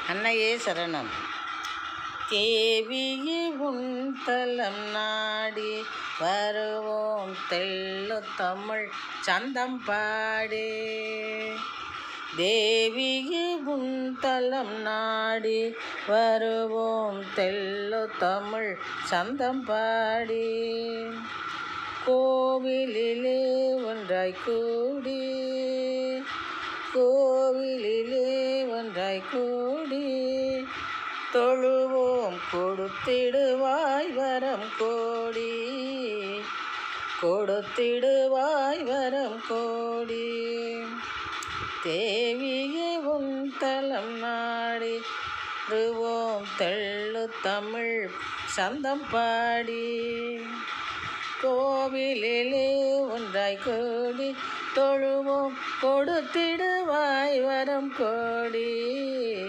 அன்னையே சரணம். தேவியே உன் தலம் நாடி வருவோம் தெள்ளு தமிழ் சந்தம் பாடி. தேவியே உன் தலம் நாடி வருவோம் தெள்ளு தமிழ் சந்தம் பாடி. கோவிலிலே ஒன்றாய் கூடி, கோவிலிலே ஒன்றாய் கூடி தொழுவோம் கொடுத்திடுவாய் வரம் கோடி, கொடுத்திடுவாய் வரம் கோடி. தேவியே உன் தலம் நாடி வருவோம் தெள்ளு தமிழ் சந்தம் பாடி. கோவிலிலே ஒன்றாய் கூடி தொழுவோம் கொடுத்திடுவாய் வரம் கோடி.